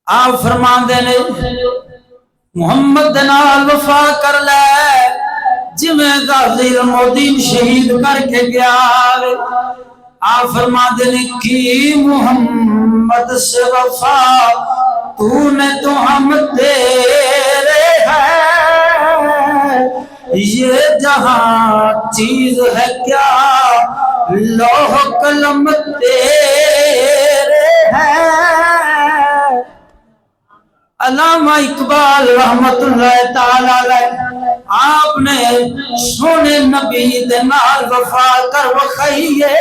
आप फरमाते ने मुहम्मद दे नाल वफा कर ले जिमें गाजी मोदीन शहीद करके गया। आप फरमाते ने की मुहम्मद से वफा तूने तो हम तेरे है, ये जहां चीज है क्या लौह कलम तेरे है। अल्लामा इकबाल रहमतुल्लाह ताला अलैह आपने सोने नबी दे नाल वफा कर वखाइए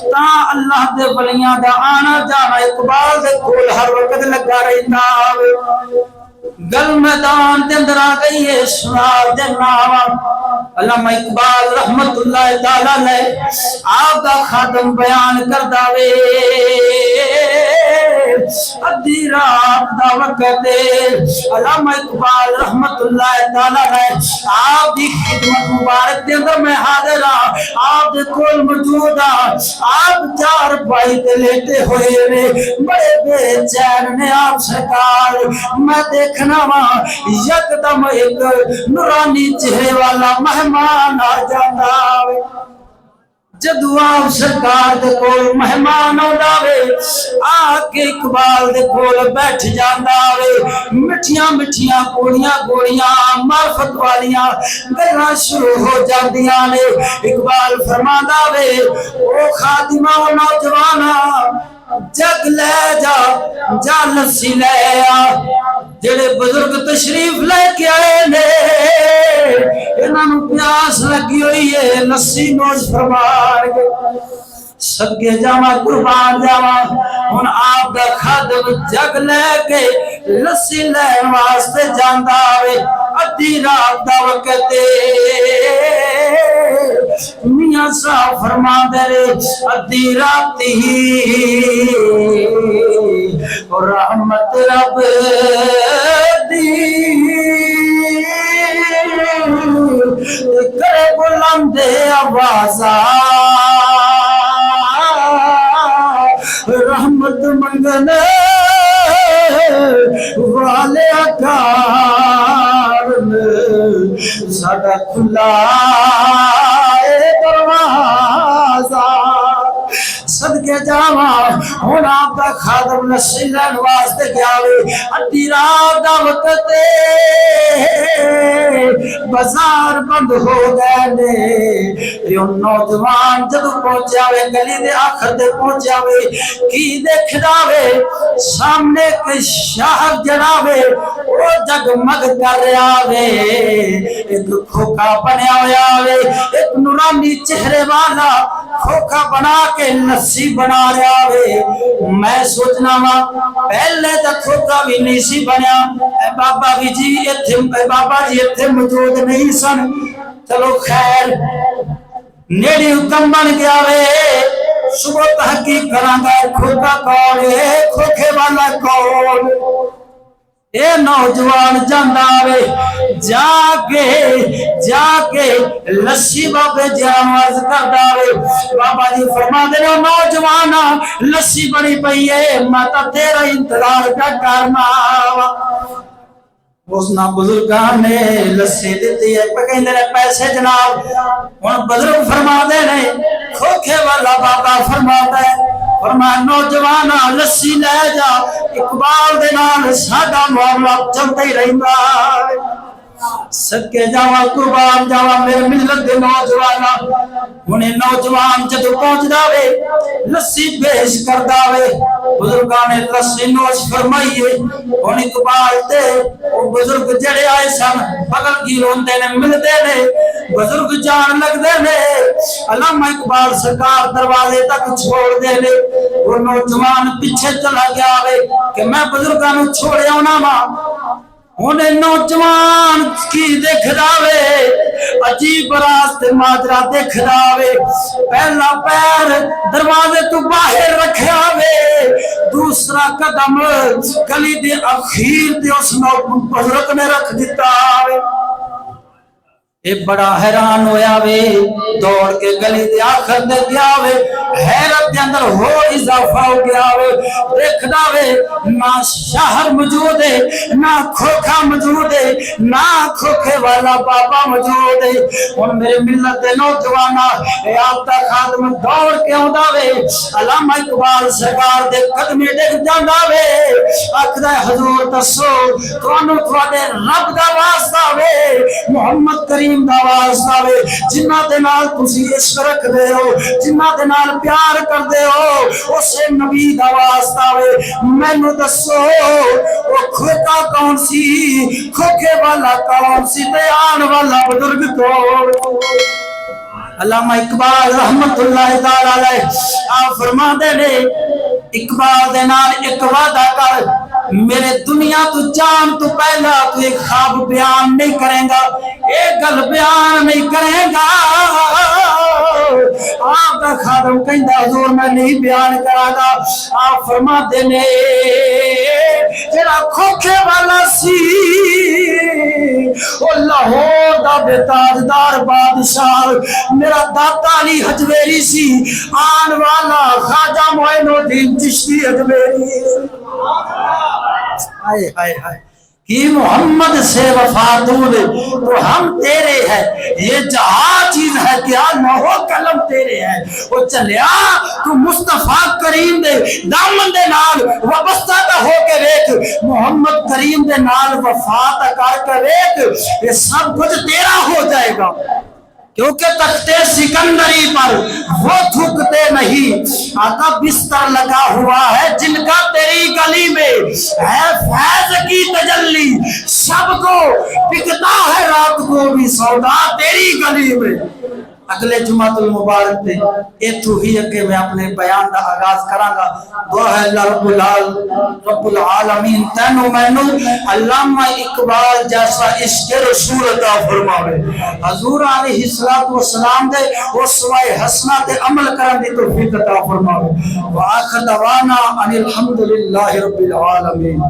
ता अल्लाह दे वलियां दा आना जाना इकबाल दे कोल हर वक्त लगा रहंदा आवे। गल मैदान दे अंदर आ गई है सुना दे नावा अल्लामा इकबाल रहमतुल्लाह ताला अलैह आप दा खादम बयान करदा वे अद्धी रात दा वक्त अल्लामा इकबाल रहमतुल्लाह ताला अलैह आप दी खिदमत मुबारक दे अंदर मैं हाजिर हां। आप दे कोल मौजूद हां। आप चार भाई ते लेटे हुए ने बड़े बेचैन ने आप सरकार। मैं देखना वा यकदम एक नूरानी चेहरे वाला मेहमान आ जाता वे। जदू आप सरकार दे कोल मेहमान आउंदा वे आके इकबाल दे कोल बैठ जांदा वे। मिठियां मिठियां गोलियां गोलियां मार्फत वालियां गल्लां शुरू हो जांदियां ने। इकबाल फरमांदा वे ओ खादिमा ओ नौजवाना जग ले जा जा लस्सी ले आ। जेड़े बुजुर्ग तशरीफ लेके आए ने इन्हों प्यास लगी हुई है लस्सी नोश फरमाएंगे। सदके जावा कुर्बान जावा हुन आप दा खादम जग लेके लस्सी लैन वास्ते जांदा वे। अद्धी रात दा वक्त मियां साहब फरमांदे ने अद्धी राती और रहमत रब दी करे बुलंदे आवाज़ा रहमत मंगने वाले कारण साडा खुला दरवाजा। सदके जावा हुन आपका खादम लस्सी लैन वास्ते गया वे। अद्धी रात दा वक्त बाजार बंद हो गए ने। नौजवान जब पहुंचा वे गली दे आखिर ते पहुंचा वे की देखदा वे सामने के शहर जड़ा वे ओ जगमग कर रहा वे। एक खोखा बनया होया वे एक नूरानी चेहरे वाला खोखा बना के लस्सी बना रहा वे। मैं सोचना वा पहले तो खोखा भी नहीं सी बनया। बाबा जी इत्थे मौजूद नहीं सन। चलो खैर नेड़ी हुक्म बन गया वे सुबह तहकीक करांगा खोखा कौन है खोखे वाला कौन। ए नौजवान जांदा वे जाके जाके लस्सी बाबे जामज करदा वे। बाबा जी फरमाते ने नौजवान लस्सी बनी पई है मैं तो तेरा इंतजार का करना। उसना बुजुर्गां ने लस्सी दी है कहंदे ने पैसे जनाब। हुन बुजुर्ग फरमाते ने खोखे वाला बाबा फरमाता है फरमाया नौजवान लस्सी ले जा इकबाल दे नाल साडा मामला चलता ही रहिंदा। सदके जावा कुर्बान जावा मेरे मिलत दे नौजवाना। हुने नौजवान जदों पहुंचदा वे लस्सी पेश करदा वे बुजुर्गां ने लस्सी नोश फरमाई है। हुन इकबाल ते ओ बुजुर्ग जड़े आए सन बगल की रोंदे ने मिलदे ने बुजुर्ग जान लगदे ने। अल्लामा इकबाल सरकार दरवाजे तक छोड़ दे ने। वो नौजवान पीछे चला गया वे कि मैं बुजुर्गां नूं छोड़ आउणा वा। उन्हें नौजवान की देखदा वे अजीब रास्ते माजरा देखदा वे। पहला पैर दरवाजे तो बाहर रखा वे दूसरा कदम गली दे अखीर ते उस बुजुर्ग ने रख दिता वे। ये बड़ा हैरान होया वे, दौड़ के गली दे आखिर दे गया वे, हैरत के अंदर हो इजाफा हो गया वे। देखना वे ना शहर मौजूद है, ना खोखा मौजूद है, ना खोखे वाला बाबा मौजूद है। और मेरे मिलत दे नौजवाना आपका खादम दौड़ के आंदा वे, अल्लामा इकबाल सरकार दे कदमे डिग जांदा वे, आखदा हजूर दसो तुहानू तुहाडे रब दा वास्ता वे, मोहम्मद करीम दा वास्ता वे, जिन्हां दे नाल तुसी इश्क रखदे हो, जिन्हां दे नाल प्यार करदे हो, उसे नबी दा वास्ता वे, मैनू दसो वो खोखा कौन सी, खोखे वाला कौन सी, ते आन वाला बुजुर्ग कौन। अल्लामा इकबाल रहमतुल्लाह तआला अलैह आप फरमाते ने, इकबाल दे नाल एक वादा कर, मेरे दुनिया तू जान तो पहला तू एक ख्वाब बयान नहीं करेगा, एक गल बयान नहीं करेगा। आपका खादम कहता हुजूर मैं नहीं बयान करागा। आप फरमाते ने जेड़ा खोखे वाला सी ओ लाहौर दा बेताजदार बादशाह मेरा दाता अली हजवेरी सी, आन वाला ख्वाजा मोइनुद्दीन चिश्ती हजवेरी। हाय हाय हाय कि मोहम्मद से वफा दूर तो हम तेरे हैं, ये जहां चीज है क्या न हो कलम तेरे है। वो चलिया तू मुस्तफा करीम दे दामन दे नाल वाबस्ता ता हो के वेख, मोहम्मद करीम दे नाल वफा ता करके वेख, ये सब कुछ तेरा हो जाएगा। क्योंकि तख्ते सिकंदरी पर वो थूकते नहीं, आका बिस्तर लगा हुआ है जिनका तेरी गली में है फैज की तजल्ली, सबको बिकता है रात को भी सौदा तेरी गली में। अगले जुमातुल मुबारक पे इथू ही अगे मैं अपने बयान का आगाज करांगा। दुआ है रब्बुल आलमीन तैनू मैनू अल्लामा इकबाल जैसा इश्क रसूल अता फरमावे, हजूर अलैहिस्सलातु वस्सलाम दे उसवाए हसना ते अमल करन दी तौफीक अता फरमावे। व आखिर दवाना अनिल हम्दुलिल्लाहि रब्बिल आलमीन।